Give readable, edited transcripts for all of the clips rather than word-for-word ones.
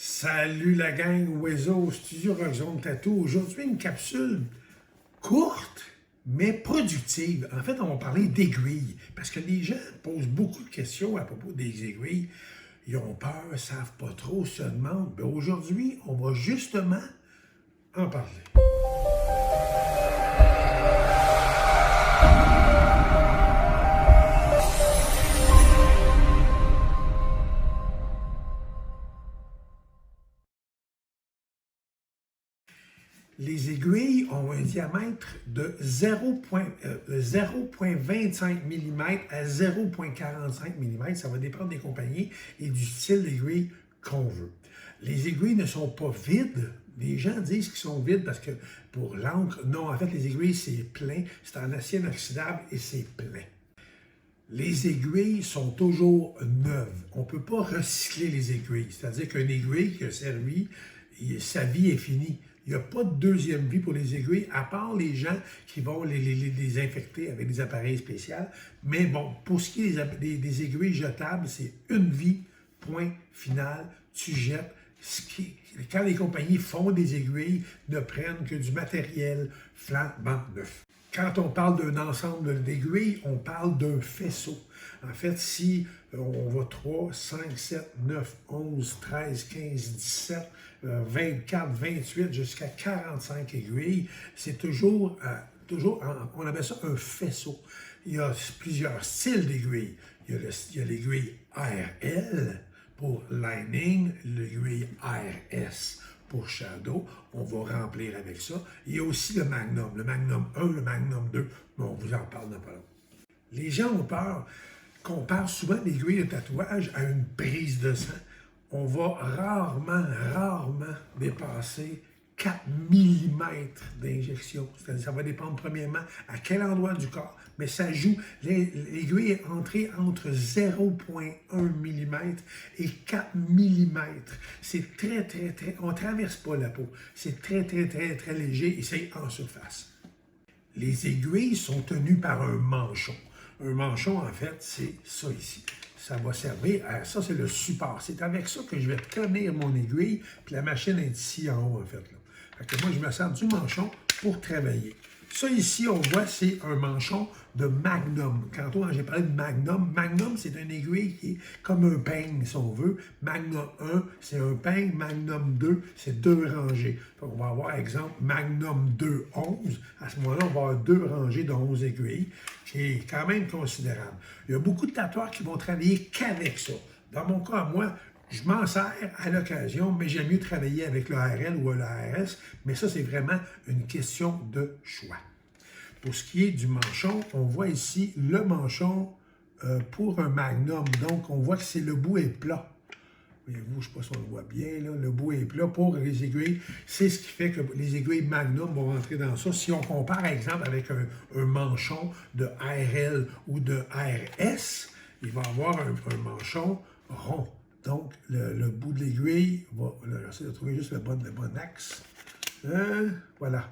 Salut la gang Oiseau, Studio Rockzone Tattoo. Aujourd'hui, une capsule courte, mais productive. En fait, on va parler d'aiguilles, parce que les gens posent beaucoup de questions à propos des aiguilles. Ils ont peur, ne savent pas trop, se demandent. Ben aujourd'hui, on va justement en parler. Les aiguilles ont un diamètre de 0,25 mm à 0,45 mm. Ça va dépendre des compagnies et du style d'aiguille qu'on veut. Les aiguilles ne sont pas vides. Les gens disent qu'ils sont vides parce que pour l'encre, non, en fait, les aiguilles, c'est plein. C'est en acier inoxydable et c'est plein. Les aiguilles sont toujours neuves. On ne peut pas recycler les aiguilles. C'est-à-dire qu'une aiguille qui a servi, sa vie est finie. Il n'y a pas de deuxième vie pour les aiguilles, à part les gens qui vont les désinfecter avec des appareils spéciaux. Mais bon, pour ce qui est des aiguilles jetables, c'est une vie, point final, tu jettes. Quand les compagnies font des aiguilles, ne prennent que du matériel flambant neuf. Quand on parle d'un ensemble d'aiguilles, on parle d'un faisceau. En fait, si on va 3, 5, 7, 9, 11, 13, 15, 17, 24, 28, jusqu'à 45 aiguilles, c'est toujours, on appelle ça un faisceau. Il y a plusieurs styles d'aiguilles. Il y a l'aiguille ARL pour lining, l'aiguille ARS pour shadow. On va remplir avec ça. Il y a aussi le Magnum 1, le Magnum 2, mais on vous en parle dans pas longtemps. Les gens ont peur qu'on parle souvent d'aiguille de tatouage à une prise de sang. On va rarement dépasser 4 mm d'injection. C'est-à-dire, ça va dépendre premièrement à quel endroit du corps, mais ça joue. L'aiguille est entrée entre 0,1 mm et 4 mm. C'est très, on ne traverse pas la peau. C'est très léger et c'est en surface. Les aiguilles sont tenues par un manchon. Un manchon, en fait, c'est ça ici. Ça va servir à... Ça, c'est le support. C'est avec ça que je vais tenir mon aiguille, puis la machine est ici en haut, en fait. Là. Fait que moi, je me sers du manchon pour travailler. Ça, ici, on voit, c'est un manchon de Magnum. Quand j'ai parlé de Magnum, Magnum, c'est une aiguille qui est comme un peigne, si on veut. Magnum 1, c'est un peigne. Magnum 2, c'est 2 rangées. On va avoir, exemple, Magnum 2, 11. À ce moment-là, on va avoir 2 rangées de 11 aiguilles, qui est quand même considérable. Il y a beaucoup de tatoueurs qui vont travailler qu'avec ça. Dans mon cas, moi, je m'en sers à l'occasion, mais j'aime mieux travailler avec le ARL ou le ARS, mais ça, c'est vraiment une question de choix. Pour ce qui est du manchon, on voit ici le manchon pour un Magnum. Donc, on voit que le bout est plat. Voyez-vous, je ne sais pas si on le voit bien, là, le bout est plat pour les aiguilles. C'est ce qui fait que les aiguilles Magnum vont rentrer dans ça. Si on compare, par exemple, avec un manchon de ARL ou de ARS, il va avoir un manchon rond. Donc, le bout de l'aiguille, j'essaie de trouver juste le bon axe. Voilà.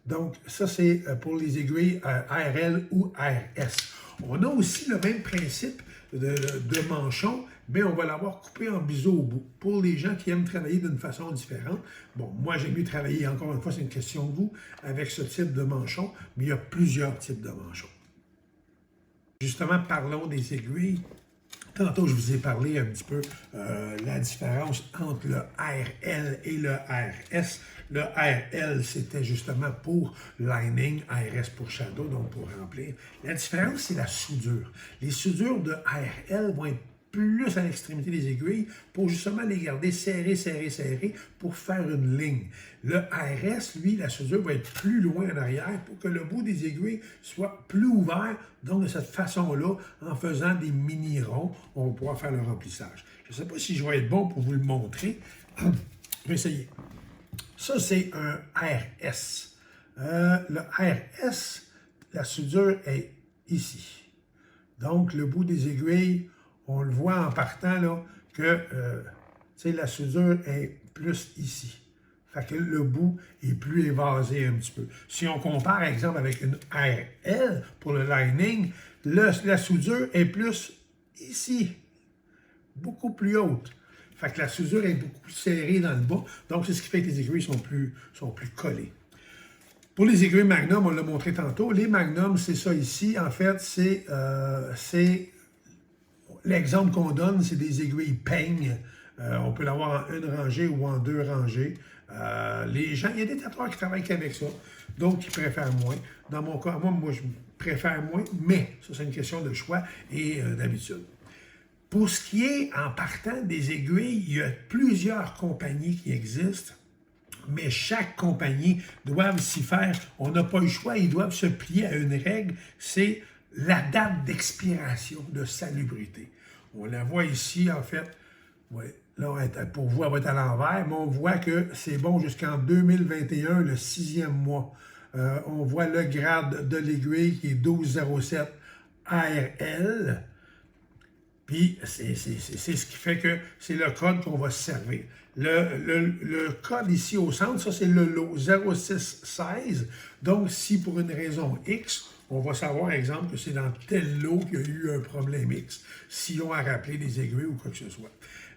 Donc, ça, c'est pour les aiguilles ARL ou ARS. On a aussi le même principe de manchon, mais on va l'avoir coupé en biseau au bout. Pour les gens qui aiment travailler d'une façon différente, bon, moi, j'aime mieux travailler, encore une fois, c'est une question de goût, avec ce type de manchon, mais il y a plusieurs types de manchons. Justement, parlons des aiguilles. Tantôt, je vous ai parlé un petit peu la différence entre le ARL et le ARS. Le ARL, c'était justement pour lining, ARS pour shadow, donc pour remplir. La différence, c'est la soudure. Les soudures de ARL vont être plus à l'extrémité des aiguilles pour justement les garder serrées pour faire une ligne. Le ARS, lui, la soudure va être plus loin en arrière pour que le bout des aiguilles soit plus ouvert. Donc, de cette façon-là, en faisant des mini-ronds, on va pouvoir faire le remplissage. Je ne sais pas si je vais être bon pour vous le montrer. Je vais essayer. Ça, c'est un ARS. Le ARS, la soudure est ici. Donc, le bout des aiguilles, on le voit en partant là, que la soudure est plus ici. Fait que le bout est plus évasé un petit peu. Si on compare, par exemple, avec une ARL pour le lining, la soudure est plus ici, beaucoup plus haute. Fait que la soudure est beaucoup plus serrée dans le bas. Donc, c'est ce qui fait que les aiguilles sont plus collées. Pour les aiguilles Magnum, on l'a montré tantôt. Les Magnum, c'est ça ici. En fait, c'est l'exemple qu'on donne, c'est des aiguilles peigne. On peut l'avoir en une rangée ou en deux rangées. Les gens, il y a des tatoueurs qui travaillent qu'avec ça, d'autres qui préfèrent moins. Dans mon cas, moi, je préfère moins, mais ça, c'est une question de choix et d'habitude. Pour ce qui est, en partant des aiguilles, il y a plusieurs compagnies qui existent, mais chaque compagnie doit s'y faire. On n'a pas le choix, ils doivent se plier à une règle, c'est la date d'expiration de salubrité. On la voit ici, en fait. Ouais, là, pour vous, elle va être à l'envers, mais on voit que c'est bon jusqu'en 2021, le 6e mois. On voit le grade de l'aiguille qui est 1207 ARL. Puis, c'est ce qui fait que c'est le code qu'on va se servir. Le code ici au centre, ça, c'est le lot 0616. Donc, si pour une raison X, on va savoir, exemple, que c'est dans tel lot qu'il y a eu un problème X, si on a rappelé des aiguilles ou quoi que ce soit.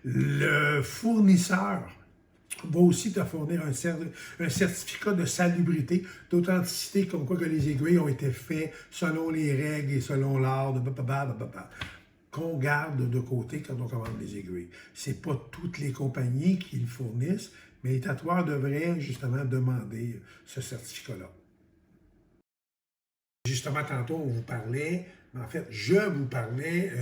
Le fournisseur va aussi te fournir un certificat de salubrité, d'authenticité, comme quoi que les aiguilles ont été faites selon les règles et selon l'art de qu'on garde de côté quand on commande les aiguilles. Ce n'est pas toutes les compagnies qui le fournissent, mais les tatoueurs devraient justement demander ce certificat-là. Justement, tantôt, on vous parlait, en fait, je vous parlais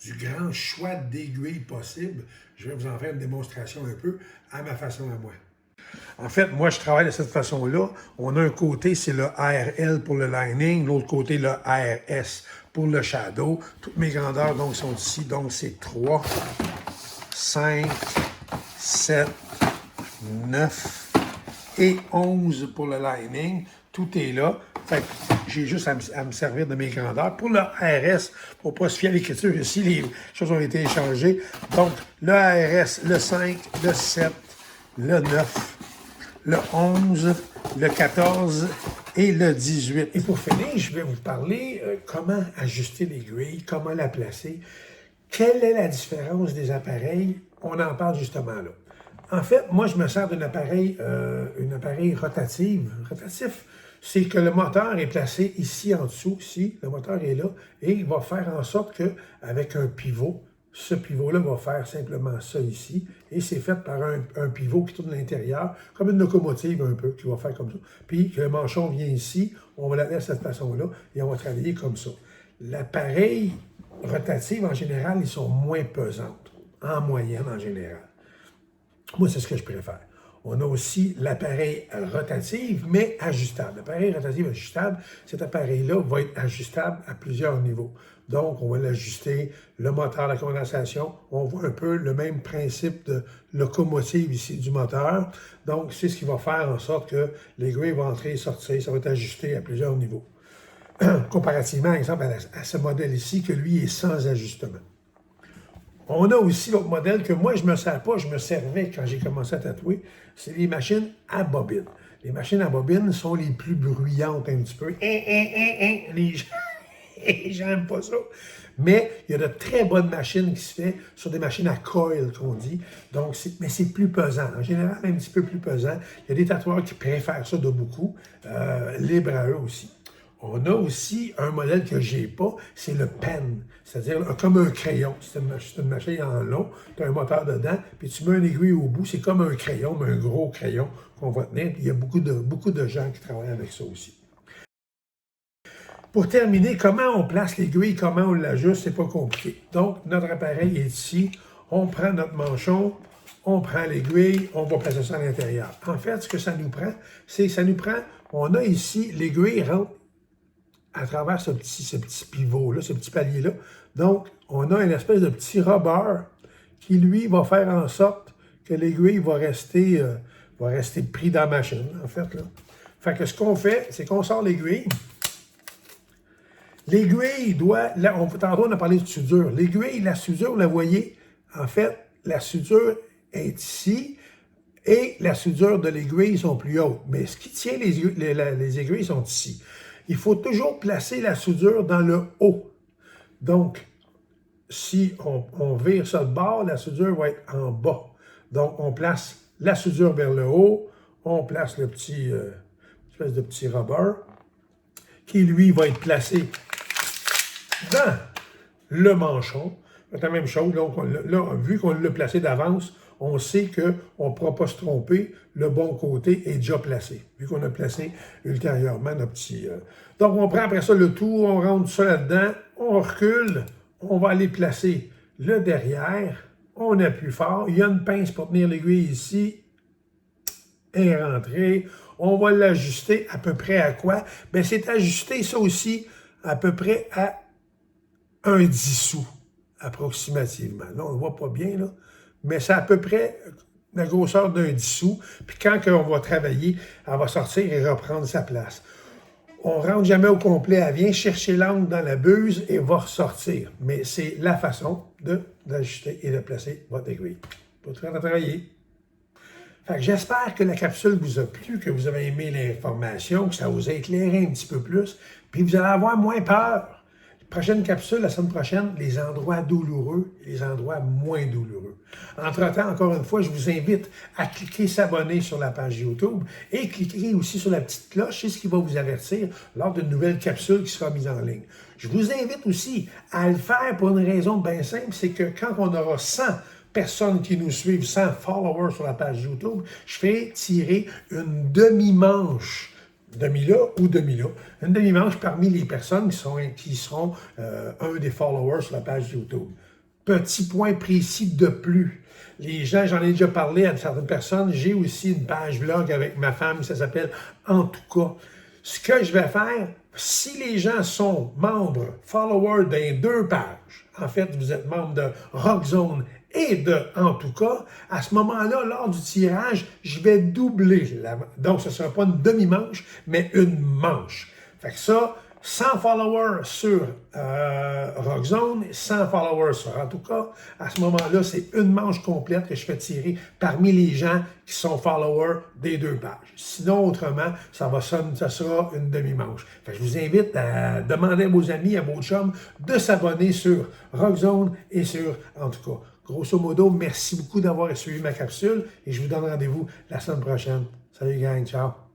du grand choix d'aiguilles possibles. Je vais vous en faire une démonstration un peu à ma façon à moi. En fait, moi, je travaille de cette façon-là. On a un côté, c'est le ARL pour le lining, l'autre côté, le ARS pour le shadow. Toutes mes grandeurs, donc, sont ici. Donc, c'est 3, 5, 7, 9 et 11 pour le lining. Tout est là. Fait que j'ai juste à me servir de mes grandeurs. Pour le ARS, pour ne pas se fier à l'écriture, ici, les choses ont été échangées. Donc, le ARS, le 5, le 7, le 9, le 11, le 14 et le 18. Et pour finir, je vais vous parler comment ajuster l'aiguille, comment la placer. Quelle est la différence des appareils? On en parle justement là. En fait, moi, je me sers d'un appareil, rotatif. Rotatif, c'est que le moteur est placé ici en dessous, ici, le moteur est là, et il va faire en sorte qu'avec un pivot, ce pivot-là va faire simplement ça ici, et c'est fait par un pivot qui tourne à l'intérieur, comme une locomotive un peu, qui va faire comme ça. Puis que le manchon vient ici, on va l'amener de cette façon-là, et on va travailler comme ça. L'appareil rotatif, en général, ils sont moins pesantes, en moyenne en général. Moi, c'est ce que je préfère. On a aussi l'appareil rotatif, mais ajustable. L'appareil rotatif ajustable, cet appareil-là va être ajustable à plusieurs niveaux. Donc, on va l'ajuster, le moteur, la condensation. On voit un peu le même principe de locomotive ici du moteur. Donc, c'est ce qui va faire en sorte que l'aiguille va entrer et sortir. Ça va être ajusté à plusieurs niveaux. Comparativement, par exemple, à ce modèle ici, que lui est sans ajustement. On a aussi l'autre modèle que moi, je ne me sers pas, je me servais quand j'ai commencé à tatouer, c'est les machines à bobine. Les machines à bobine sont les plus bruyantes un petit peu. Les gens n'aiment pas ça. Mais il y a de très bonnes machines qui se font sur des machines à coil, qu'on dit. Donc, mais c'est plus pesant. En général, un petit peu plus pesant. Il y a des tatoueurs qui préfèrent ça de beaucoup. Libre à eux aussi. On a aussi un modèle que je n'ai pas, c'est le pen, c'est-à-dire comme un crayon. C'est une machine en long, tu as un moteur dedans, puis tu mets une aiguille au bout, c'est comme un crayon, mais un gros crayon qu'on va tenir. Puis il y a beaucoup de gens qui travaillent avec ça aussi. Pour terminer, comment on place l'aiguille, comment on l'ajuste, c'est pas compliqué. Donc, notre appareil est ici, on prend notre manchon, on prend l'aiguille, on va placer ça à l'intérieur. En fait, ce que ça nous prend, on a ici, l'aiguille rentre à travers ce petit pivot-là, ce petit palier-là. Donc, on a une espèce de petit rubber qui, lui, va faire en sorte que l'aiguille va rester pris dans la machine, en fait. Là. Fait que ce qu'on fait, c'est qu'on sort l'aiguille. L'aiguille doit... Là, tantôt, on a parlé de soudure. L'aiguille, la soudure, vous la voyez, en fait, la soudure est ici et la soudure de l'aiguille sont plus hautes. Mais ce qui tient les aiguilles sont ici. Il faut toujours placer la soudure dans le haut. Donc, si on vire ça de bord, la soudure va être en bas. Donc, on place la soudure vers le haut, on place le petit, espèce de petit rubber, qui, lui, va être placé dans le manchon. C'est la même chose. Donc, là, vu qu'on l'a placé d'avance, on sait qu'on ne pourra pas se tromper. Le bon côté est déjà placé, vu qu'on a placé ultérieurement notre petit... Donc, on prend après ça le tour, on rentre ça là-dedans, on recule, on va aller placer le derrière, on appuie fort. Il y a une pince pour tenir l'aiguille ici, et rentrer. On va l'ajuster à peu près à quoi? Bien, c'est ajusté ça aussi à peu près à 1 dissous, approximativement. Là, on ne le voit pas bien, là, mais c'est à peu près la grosseur d'un dissous. Puis quand on va travailler, elle va sortir et reprendre sa place. On ne rentre jamais au complet, elle vient chercher l'angle dans la buse et va ressortir. Mais c'est la façon d'ajuster et de placer votre aiguille. Pour tout faire travailler. Fait que j'espère que la capsule vous a plu, que vous avez aimé l'information, que ça vous a éclairé un petit peu plus, puis vous allez avoir moins peur. Prochaine capsule, la semaine prochaine, les endroits douloureux et les endroits moins douloureux. Entre-temps, encore une fois, je vous invite à cliquer s'abonner sur la page YouTube et cliquer aussi sur la petite cloche, c'est ce qui va vous avertir lors d'une nouvelle capsule qui sera mise en ligne. Je vous invite aussi à le faire pour une raison bien simple, c'est que quand on aura 100 personnes qui nous suivent, 100 followers sur la page YouTube, je fais tirer une demi-manche. Demi-là ou demi-là. Une demi-manche parmi les personnes qui seront un des followers sur la page YouTube. Petit point précis de plus. Les gens, j'en ai déjà parlé à certaines personnes, j'ai aussi une page blog avec ma femme, ça s'appelle « En tout cas ». Ce que je vais faire, si les gens sont membres, followers des 2 pages, en fait, vous êtes membre de Rockzone et de En tout cas, à ce moment-là, lors du tirage, je vais doubler. Donc, ce ne sera pas une demi-manche, mais une manche. Fait que ça, 100 followers sur Rockzone, 100 followers sur En tout cas, à ce moment-là, c'est une manche complète que je fais tirer parmi les gens qui sont followers des 2 pages. Sinon, autrement, ça sera une demi-manche. Fait que je vous invite à demander à vos amis, à vos chums, de s'abonner sur Rockzone et sur En tout cas. Grosso modo, merci beaucoup d'avoir suivi ma capsule et je vous donne rendez-vous la semaine prochaine. Salut gang, ciao!